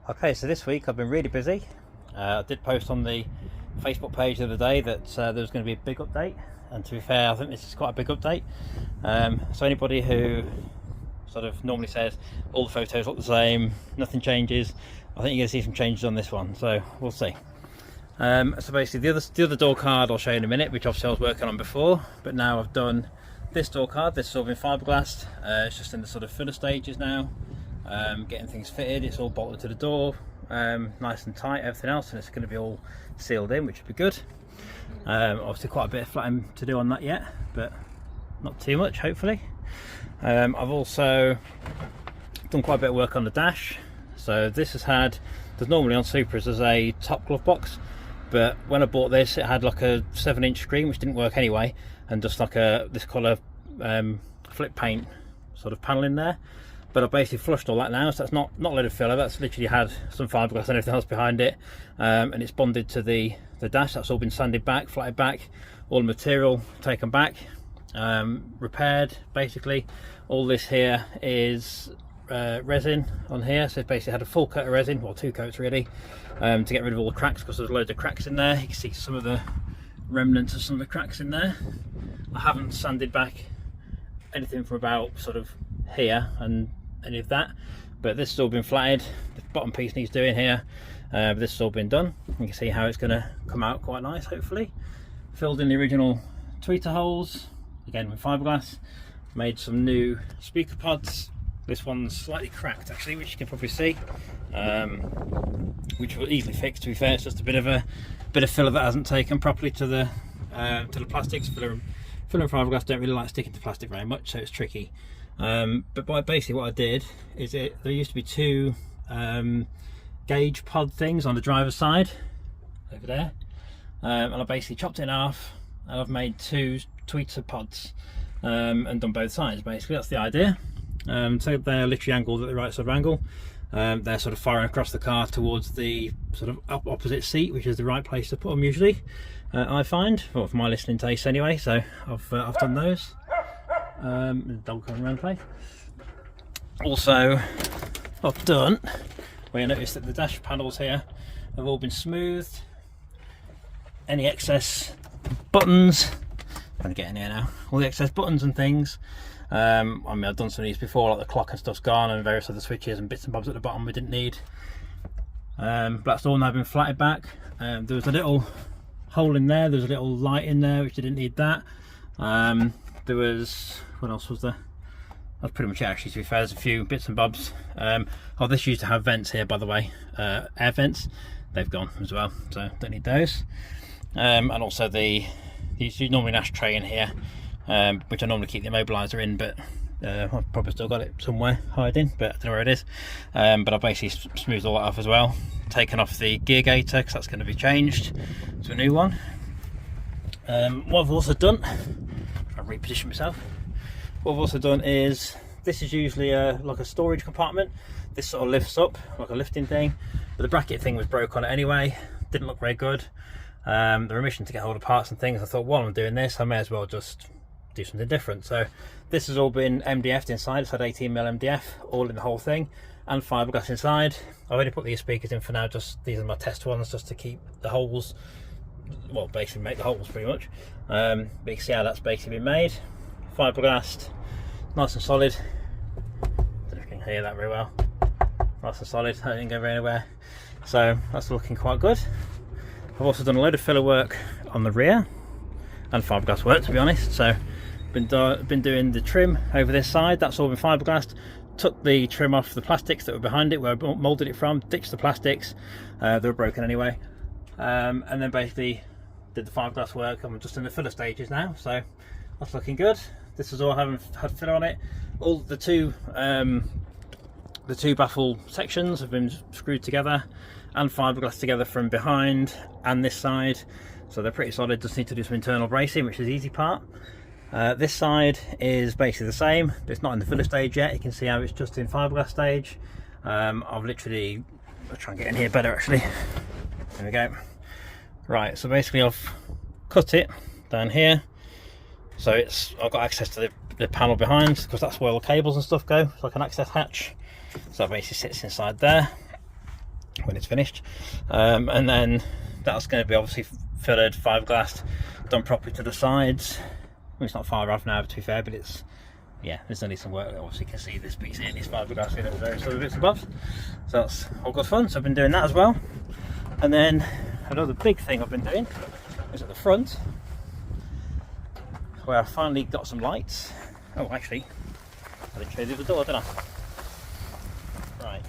Okay, so this week I've been really busy. I did post on the Facebook page the other day that there was going to be a big update, and to be fair, I think this is quite a big update. So anybody who sort of normally says all the photos look the same, nothing changes, I think you're going to see some changes on this one, so we'll see. So basically the other door card I'll show you in a minute, which obviously I was working on before, but now I've done this door card. This is all been fiberglassed. It's just in the sort of filler stages now, getting things fitted. It's all bolted to the door, nice and tight, everything else, and it's going to be all sealed in, which would be good. Obviously quite a bit of flattening to do on that yet, but not too much, hopefully. I've also done quite a bit of work on the dash. So this has had, there's normally on Supras there's a top glove box, but when I bought this it had like a 7-inch screen which didn't work anyway, and just like this colour flip paint sort of panel in there. But I've basically flushed all that now, so that's not a load of filler, that's literally had some fiberglass and everything else behind it, and it's bonded to the dash. That's all been sanded back, flatted back, all the material taken back, repaired basically. All this here is resin on here, so it's basically had a full coat of resin, well 2 coats really, to get rid of all the cracks, because there's loads of cracks in there. You can see some of the remnants of some of the cracks in there. I haven't sanded back anything from about sort of here and any of that, but this has all been flatted. The bottom piece needs doing here, but this has all been done. You can see how it's going to come out quite nice, hopefully. Filled in the original tweeter holes again with fiberglass. Made some new speaker pods. This one's slightly cracked actually, which you can probably see, which will easily fix. To be fair, it's just a bit of filler that hasn't taken properly to the plastics. Filler and fiberglass don't really like sticking to plastic very much, so it's tricky. But basically what I did is there used to be 2 gauge pod things on the driver's side over there, and I basically chopped it in half, and I've made 2 tweeter pods, and done both sides. Basically that's the idea. So they're literally angled at the right sort of angle. They're sort of firing across the car towards the sort of opposite seat, which is the right place to put them usually, I find, well, for my listening taste anyway. So I've done those. The dog coming around the place. Also what I've done, where you notice that the dash panels here have all been smoothed. Any excess buttons, I'm trying to get in here now, all the excess buttons and things, I mean I've done some of these before, like the clock and stuff's gone, and various other switches and bits and bobs at the bottom we didn't need. But that's all now been flatted back. There was a little hole in there, there's a little light in there which didn't need that. There was, what else was there? That's pretty much it actually, to be fair. There's a few bits and bobs. Oh, this used to have vents here, by the way, air vents. They've gone as well, so don't need those. And also there's normally an ashtray in here, which I normally keep the immobiliser in, but I've probably still got it somewhere hiding, but I don't know where it is. But I've basically smoothed all that off as well. Taken off the gear gaiter, because that's going to be changed to a new one. What I've also done, I'll reposition myself. What I've also done is, this is usually like a storage compartment. This sort of lifts up like a lifting thing, but the bracket thing was broke on it anyway. Didn't look very good. The remission to get hold of parts and things, I thought while I'm doing this I may as well just do something different. So this has all been MDF'd inside. It's had 18mm MDF all in the whole thing, and fiberglass inside. I've only put these speakers in for now, just these are my test ones, just to keep the holes, well basically make the holes pretty much. But you can see how that's basically been made. Fiberglassed, nice and solid. I don't know if you can hear that very well. Nice and solid, that didn't go anywhere. So that's looking quite good. I've also done a load of filler work on the rear, and fiberglass work to be honest. So been doing the trim over this side, that's all been fiberglassed. Took the trim off the plastics that were behind it, where I moulded it from, ditched the plastics, they were broken anyway, and then basically did the fiberglass work. I'm just in the filler stages now, so that's looking good. This is all having had filler on it. All the two baffle sections have been screwed together and fiberglass together from behind and this side, so they're pretty solid. Just need to do some internal bracing, which is the easy part. This side is basically the same, but it's not in the filler stage yet. You can see how it's just in fiberglass stage. I'll try and get in here better actually. There we go. Right, so basically I've cut it down here, so I've got access to the panel behind, because that's where all the cables and stuff go. It's like an access hatch, so that basically sits inside there. when it's finished. And then that's going to be obviously fillered, fiberglassed, done properly to the sides. Well, it's not far off now, to be fair, but it's, yeah, there's only some work. Obviously you can see this piece here, this fiberglass in, and various other bits above. So that's all good fun. So I've been doing that as well. And then another big thing I've been doing is at the front, where I finally got some lights. Oh, actually, I didn't show you the door, did I? Right.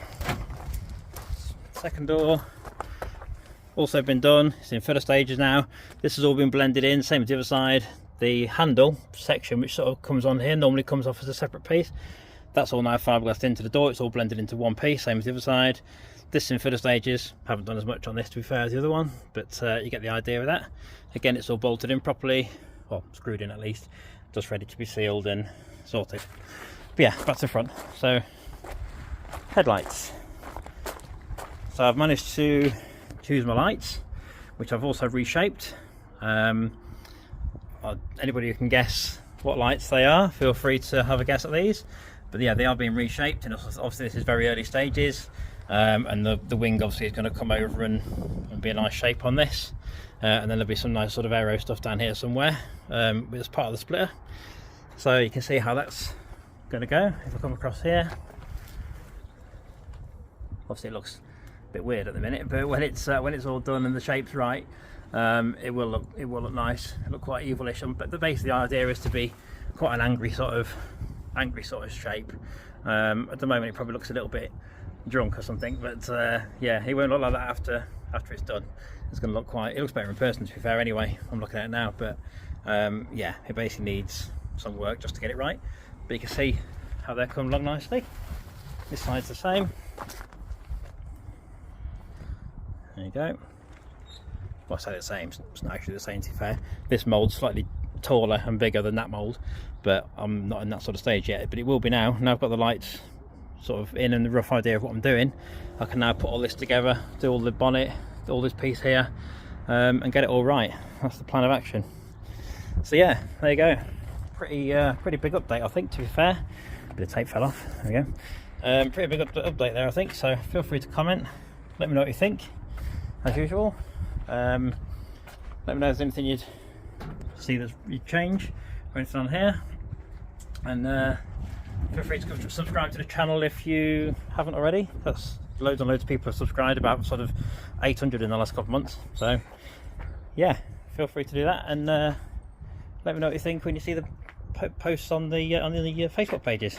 Second door, also been done. It's in further stages now. This has all been blended in, same as the other side. The handle section, which sort of comes on here, normally comes off as a separate piece. That's all now fiberglassed into the door. It's all blended into one piece, same as the other side. This is in further stages. Haven't done as much on this, to be fair, as the other one, but you get the idea of that. Again, it's all bolted in properly, well, screwed in at least, just ready to be sealed and sorted. But yeah, back to the front. So, headlights. So I've managed to choose my lights, which I've also reshaped. Anybody who can guess what lights they are, feel free to have a guess at these. But yeah, they are being reshaped, and obviously this is very early stages. And the wing obviously is going to come over and be a nice shape on this. And then there'll be some nice sort of aero stuff down here somewhere as part of the splitter. So you can see how that's going to go. If I come across here, obviously it looks a bit weird at the minute, but when it's all done and the shape's right, it will look nice. It'll look quite evilish. But basically the idea is to be quite an angry sort of shape. At the moment it probably looks a little bit drunk or something, but yeah, it won't look like that after it's done. It's going to look quite, it looks better in person, to be fair, anyway. I'm looking at it now, but yeah, it basically needs some work just to get it right. But you can see how they come along nicely. This side's the same. There you go. Well, I say the same, it's not actually the same, to be fair. This mould's slightly taller and bigger than that mould, but I'm not in that sort of stage yet, but it will be now. Now I've got the lights sort of in and the rough idea of what I'm doing, I can now put all this together, do all the bonnet, all this piece here, and get it all right. That's the plan of action. So yeah, there you go. Pretty big update, I think, to be fair. Bit of tape fell off, there we go. Pretty big update there, I think, so feel free to comment, let me know what you think, as usual. Let me know if there's anything you'd see that you'd change or anything on here, and feel free to subscribe to the channel if you haven't already. That's loads and loads of people have subscribed, about sort of 800 in the last couple of months. So yeah, feel free to do that, and let me know what you think when you see the posts on the Facebook pages.